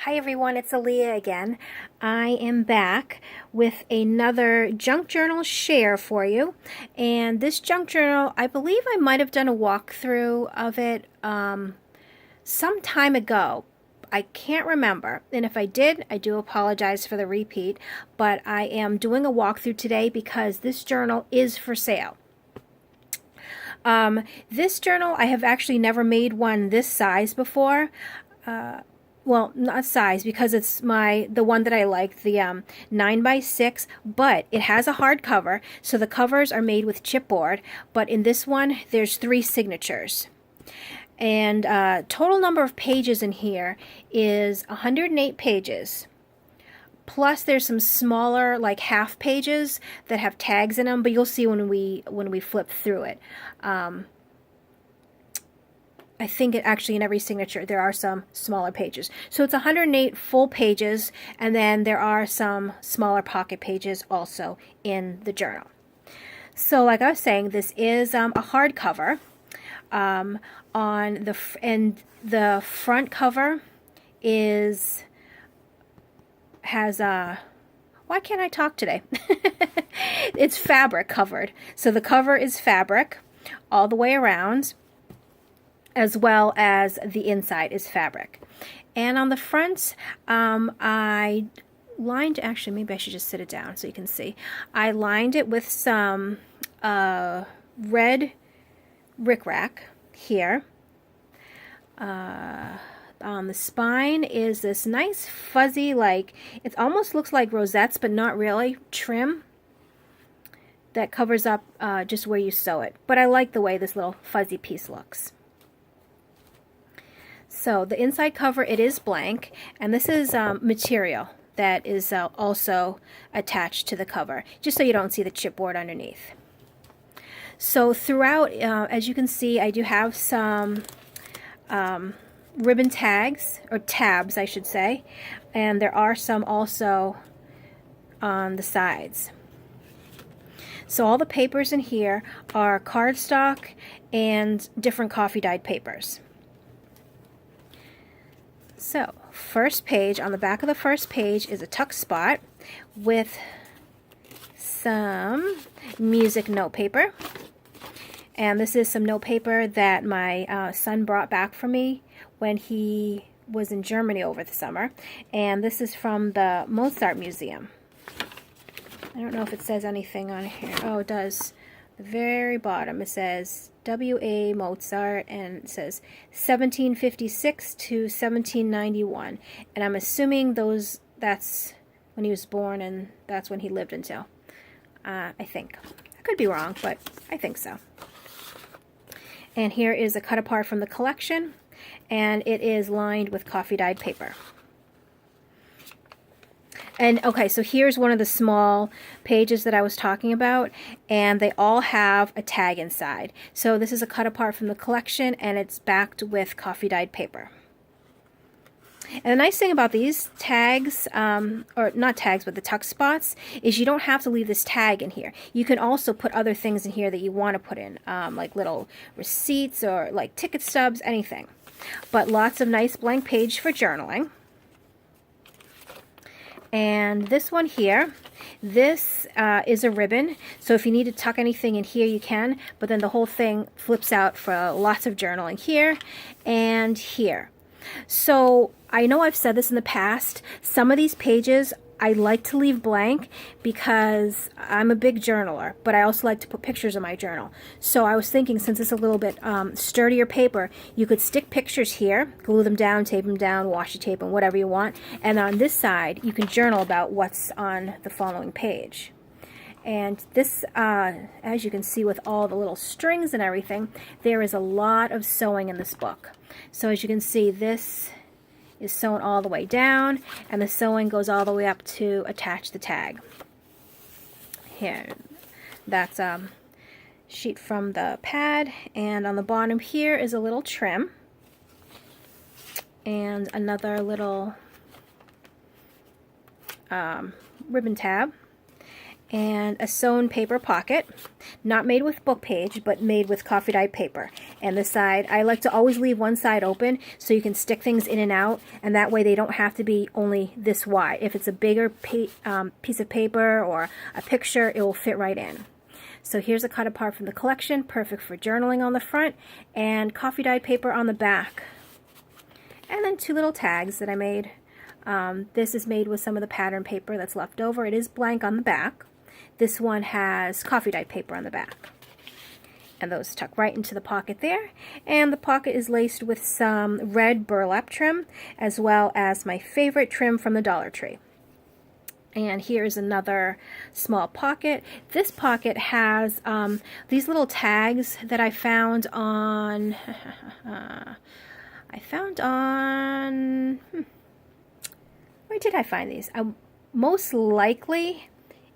Hi everyone, it's Alia again. I am back with another junk journal share for you. And this junk journal, I believe I might have done a walkthrough of it some time ago. I can't remember. And if I did, I do apologize for the repeat. But I am doing a walkthrough today because this journal is for sale. This journal, I have actually never made one this size before. Well, not size because it's the one that I like, the 9x6, but it has a hard cover, so the covers are made with chipboard, but in this one there's 3 signatures. And total number of pages in here is 108 pages. Plus there's some smaller like half pages that have tags in them, but you'll see when we flip through it. I think actually in every signature there are some smaller pages. So it's 108 full pages, and then there are some smaller pocket pages also in the journal. So like I was saying, this is a hardcover. And the front cover has why can't I talk today? It's fabric covered. So the cover is fabric all the way around, as well as the inside is fabric. And on the front, I lined, actually maybe I should just sit it down so you can see. I lined it with some red rickrack here. On the spine is this nice fuzzy, like, it almost looks like rosettes, but not really, trim that covers up just where you sew it. But I like the way this little fuzzy piece looks. So the inside cover, it is blank, and this is material that is also attached to the cover, just so you don't see the chipboard underneath. So throughout, as you can see, I do have some ribbon tags, or tabs I should say, and there are some also on the sides. So all the papers in here are cardstock and different coffee dyed papers. So, first page, on the back of the first page is a tuck spot with some music note paper. And this is some note paper that my son brought back for me when he was in Germany over the summer. And this is from the Mozart Museum. I don't know if it says anything on here. Oh, it does. The very bottom, it says W.A. Mozart, and it says 1756 to 1791, and I'm assuming that's when he was born and that's when he lived until. I think. I could be wrong, but I think so. And here is a cut apart from the collection, and it is lined with coffee dyed paper. And okay, so here's one of the small pages that I was talking about, and they all have a tag inside. So this is a cut apart from the collection, and it's backed with coffee dyed paper. And the nice thing about these tags, or not tags, but the tuck spots, is you don't have to leave this tag in here. You can also put other things in here that you want to put in, like little receipts or like ticket stubs, anything. But lots of nice blank page for journaling. And this one here, this is a ribbon, so if you need to tuck anything in here you can, but then the whole thing flips out for lots of journaling here and here. So I know I've said this in the past, some of these pages I like to leave blank because I'm a big journaler, but I also like to put pictures in my journal. So I was thinking, since it's a little bit sturdier paper, you could stick pictures here, glue them down, tape them down, washi tape them, whatever you want. And on this side, you can journal about what's on the following page. And this, as you can see with all the little strings and everything, there is a lot of sewing in this book. So as you can see, this is sewn all the way down, and the sewing goes all the way up to attach the tag. Here, that's a sheet from the pad, and on the bottom here is a little trim, and another little ribbon tab. and a sewn paper pocket, not made with book page, but made with coffee dyed paper. And the side, I like to always leave one side open so you can stick things in and out, and that way they don't have to be only this wide. If it's a bigger piece of paper or a picture, it will fit right in. So here's a cut apart from the collection, perfect for journaling on the front, and coffee dyed paper on the back. And then 2 little tags that I made. This is made with some of the pattern paper that's left over. It is blank on the back. This one has coffee dyed paper on the back. And those tuck right into the pocket there. And the pocket is laced with some red burlap trim, as well as my favorite trim from the Dollar Tree. And here's another small pocket. This pocket has these little tags that I found on... Where did I find these? Most likely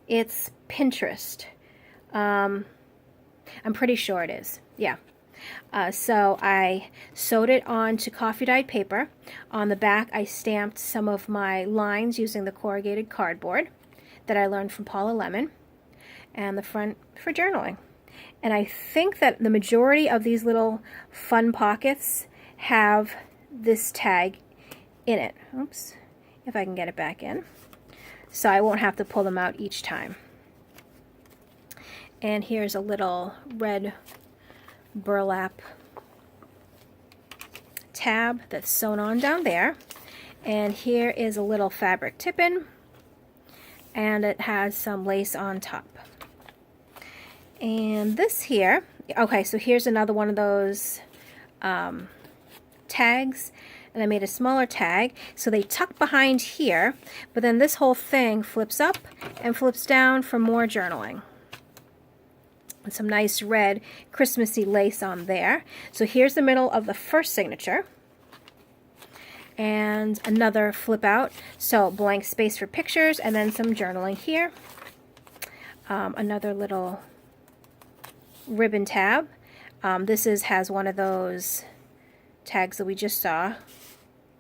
it's Pinterest. I'm pretty sure it is. Yeah. So I sewed it onto coffee dyed paper. On the back I stamped some of my lines using the corrugated cardboard that I learned from Paula Lemon, and the front for journaling. And I think that the majority of these little fun pockets have this tag in it. Oops, if I can get it back in. So I won't have to pull them out each time. And here's a little red burlap tab that's sewn on down there. And here is a little fabric tip-in, and it has some lace on top. And this here, okay, so here's another one of those tags, and I made a smaller tag, so they tuck behind here, but then this whole thing flips up and flips down for more journaling. And some nice red Christmassy lace on there. So here's the middle of the first signature, and another flip out, so blank space for pictures, and then some journaling here. Another little ribbon tab. This has one of those tags that we just saw,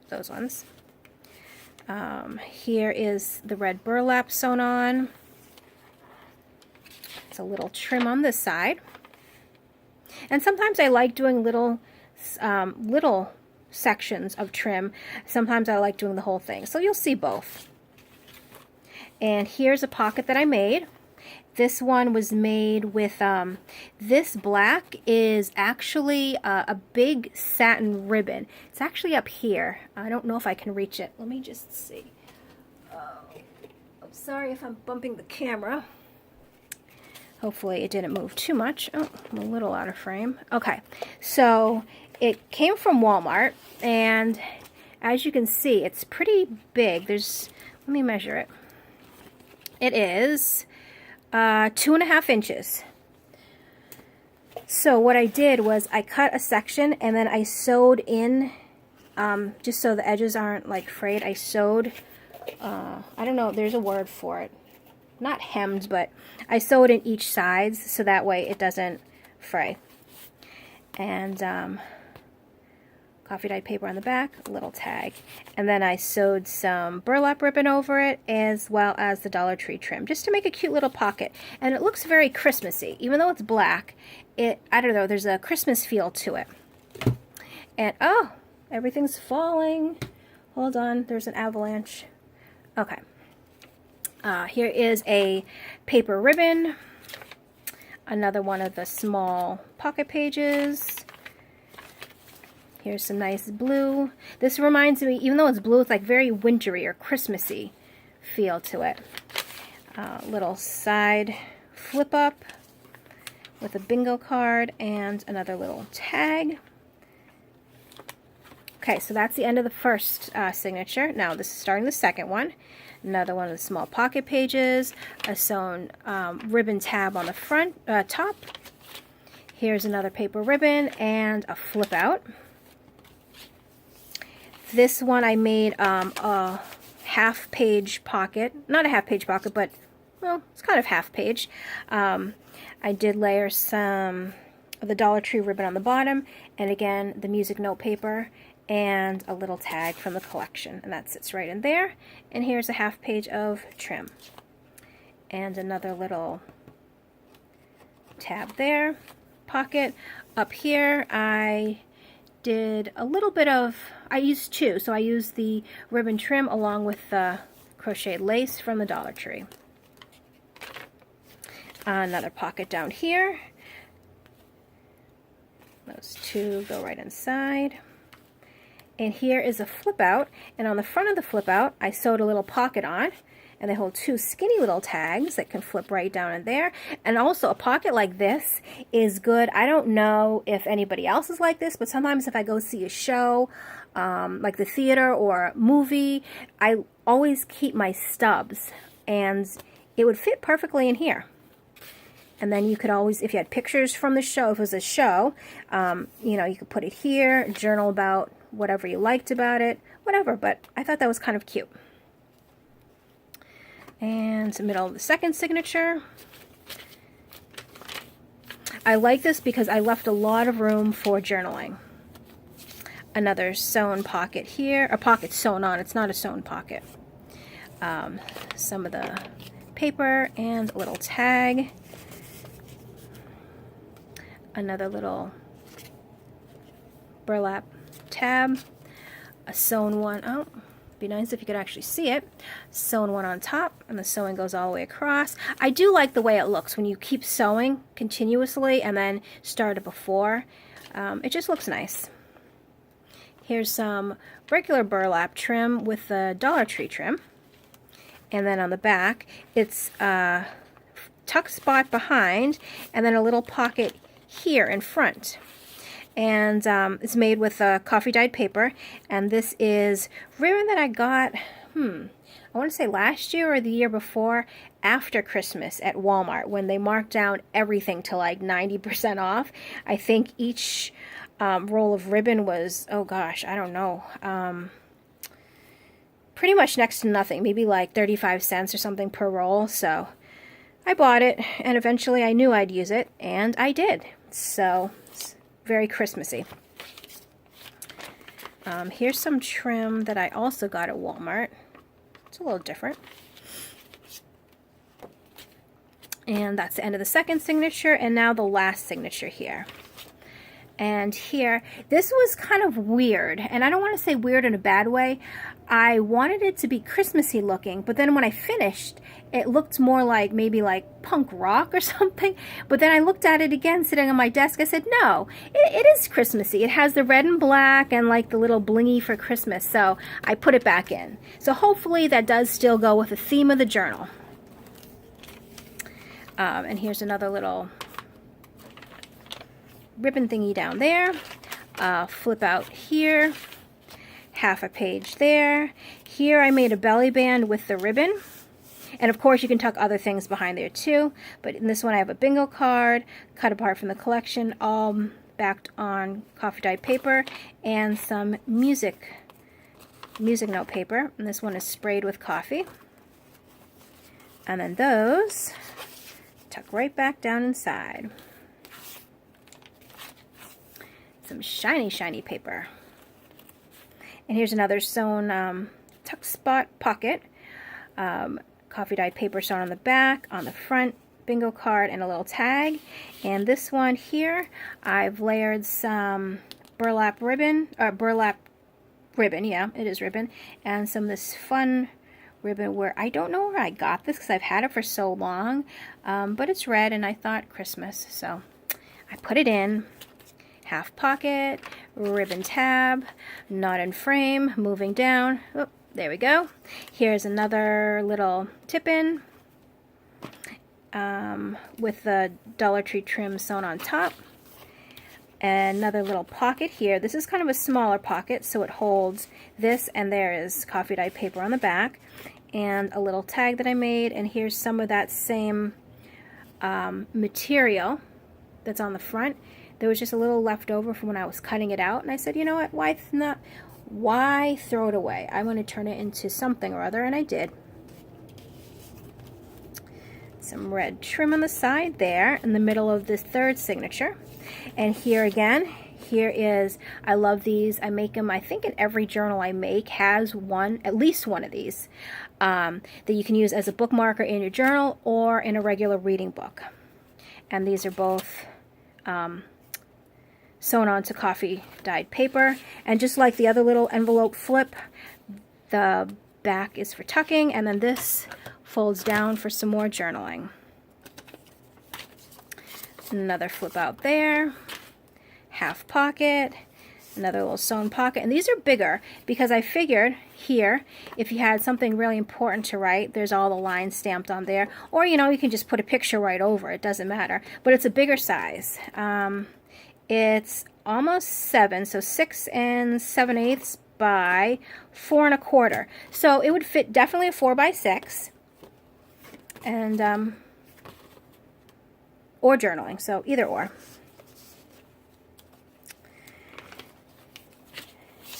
those ones. Here is the red burlap sewn on. It's a little trim on this side. And sometimes I like doing little sections of trim. Sometimes I like doing the whole thing. So you'll see both. And here's a pocket that I made. This one was made with, this black is actually a big satin ribbon. It's actually up here. I don't know if I can reach it. Let me just see. I'm sorry if I'm bumping the camera. Hopefully it didn't move too much. Oh, I'm a little out of frame. Okay, so it came from Walmart, and as you can see, it's pretty big. Let me measure it. It is 2.5 inches. So what I did was I cut a section, and then I sewed in, just so the edges aren't like frayed, I sewed, I don't know, there's a word for it. Not hemmed, but I sewed in each sides so that way it doesn't fray. And coffee dyed paper on the back, a little tag. And then I sewed some burlap ribbon over it, as well as the Dollar Tree trim, just to make a cute little pocket. And it looks very Christmassy. Even though it's black, I don't know, there's a Christmas feel to it. And, oh, everything's falling. Hold on, there's an avalanche. Okay. Here is a paper ribbon. Another one of the small pocket pages. Here's some nice blue. This reminds me, even though it's blue, it's like very wintry or Christmassy feel to it. Little side flip up with a bingo card and another little tag. Okay, so that's the end of the first signature. Now this is starting the second one. Another one of the small pocket pages, a sewn ribbon tab on the front top. Here's another paper ribbon and a flip out. This one I made a half-page pocket. Not a half-page pocket, but, well, it's kind of half-page. I did layer some of the Dollar Tree ribbon on the bottom, and again, the music note paper, and a little tag from the collection. And that sits right in there. And here's a half page of trim. and another little tab there, pocket. Up here I did a little bit of, I used two, so I used the ribbon trim along with the crocheted lace from the Dollar Tree. Another pocket down here. Those two go right inside. And here is a flip out, and on the front of the flip out I sewed a little pocket on, and they hold two skinny little tags that can flip right down in there. And also a pocket like this is good. I don't know if anybody else is like this, but sometimes if I go see a show, like the theater or a movie, I always keep my stubs, and it would fit perfectly in here. And then you could always, if you had pictures from the show, if it was a show, you know, you could put it here, journal about whatever you liked about it, whatever. But I thought that was kind of cute. And the middle of the second signature. I like this because I left a lot of room for journaling. Another sewn pocket here, a pocket sewn on, it's not a sewn pocket. Some of the paper and a little tag. Another little burlap tab, a sewn one. Oh, be nice if you could actually see it. Sewn one on top, and the sewing goes all the way across. I do like the way it looks when you keep sewing continuously and then start it before. It just looks nice. Here's some regular burlap trim with the Dollar Tree trim, and then on the back it's a tuck spot behind, and then a little pocket here in front. And it's made with coffee dyed paper, and this is ribbon that I got, I want to say last year or the year before, after Christmas at Walmart, when they marked down everything to like 90% off. I think each roll of ribbon was, oh gosh, I don't know, pretty much next to nothing, maybe like 35 cents or something per roll. So I bought it, and eventually I knew I'd use it, and I did. So it's very Christmassy. Here's some trim that I also got at Walmart. It's a little different. And that's the end of the second signature, and now the last signature here. And here, this was kind of weird, and I don't want to say weird in a bad way. I wanted it to be Christmassy looking, but then when I finished, it looked more like maybe like punk rock or something. But then I looked at it again sitting on my desk. I said, no, it is Christmassy. It has the red and black and like the little blingy for Christmas. So I put it back in. So hopefully that does still go with the theme of the journal. And here's another little ribbon thingy down there, flip out here, half a page there. Here I made a belly band with the ribbon, and of course you can tuck other things behind there too, but in this one I have a bingo card cut apart from the collection, all backed on coffee dyed paper, and some music note paper, and this one is sprayed with coffee. And then those tuck right back down inside. Some shiny, shiny paper. And here's another sewn tuck spot pocket. Coffee dyed paper sewn on the back, on the front, bingo card, and a little tag. And this one here, I've layered some burlap ribbon, yeah, it is ribbon, and some of this fun ribbon where I don't know where I got this because I've had it for so long, but it's red and I thought Christmas, so I put it in. Half pocket, ribbon tab, knot and frame, moving down. Oh, there we go. Here's another little tip-in with the Dollar Tree trim sewn on top. Another little pocket here. This is kind of a smaller pocket, so it holds this, and there is coffee dyed paper on the back, and a little tag that I made, and here's some of that same material that's on the front. There was just a little left over from when I was cutting it out, and I said, you know what, why throw it away? I'm going to turn it into something or other, and I did. Some red trim on the side there in the middle of this third signature. And here again, Here is, I love these. I make them, I think in every journal I make has one, at least one of these, that you can use as a bookmarker in your journal or in a regular reading book. And these are both sewn onto coffee dyed paper. And just like the other little envelope flip, the back is for tucking, and then this folds down for some more journaling. Another flip out there, half pocket, another little sewn pocket. And these are bigger because I figured here, if you had something really important to write, there's all the lines stamped on there. Or, you know, you can just put a picture right over. It doesn't matter. But it's a bigger size. It's almost 7, so 6 7/8 by 4 1/4. So it would fit definitely a 4 by 6. And, or journaling, so either or.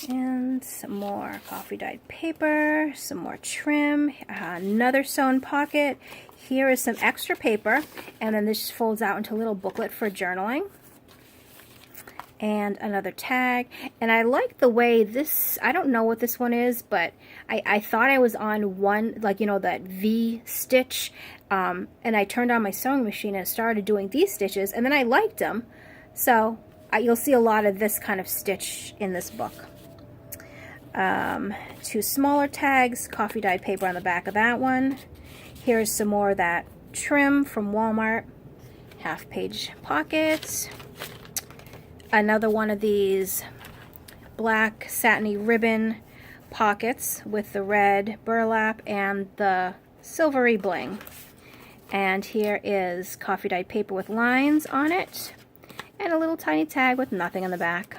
And some more coffee dyed paper, some more trim, another sewn pocket. Here is some extra paper, and then this just folds out into a little booklet for journaling. And another tag. And I like the way this, I don't know what this one is, but I thought I was on one, like, you know, that V stitch. And I turned on my sewing machine and started doing these stitches, and then I liked them. So you'll see a lot of this kind of stitch in this book. 2 smaller tags, coffee dyed paper on the back of that one. Here's some more of that trim from Walmart, half page pockets. Another one of these black satiny ribbon pockets with the red burlap and the silvery bling. And here is coffee dyed paper with lines on it, and a little tiny tag with nothing on the back.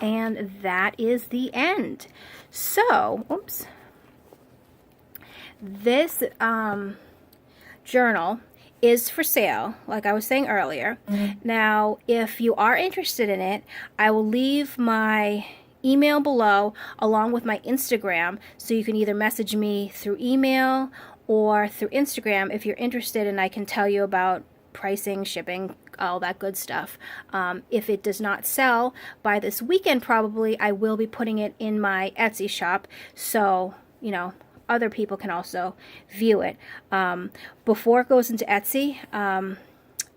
And that is the end. So, oops. This journal is for sale, like I was saying earlier. Now, if you are interested in it, I will leave my email below along with my Instagram, so you can either message me through email or through Instagram if you're interested, and I can tell you about pricing, shipping, all that good stuff. If it does not sell by this weekend, probably, I will be putting it in my Etsy shop, so, you know, other people can also view it. Before it goes into Etsy,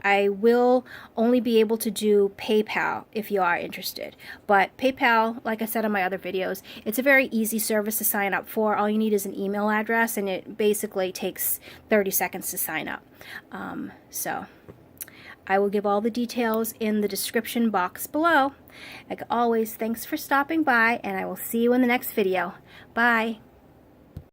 I will only be able to do PayPal if you are interested. But PayPal, like I said in my other videos, it's a very easy service to sign up for. All you need is an email address, and it basically takes 30 seconds to sign up. So I will give all the details in the description box below. Like always, thanks for stopping by, and I will see you in the next video. Bye.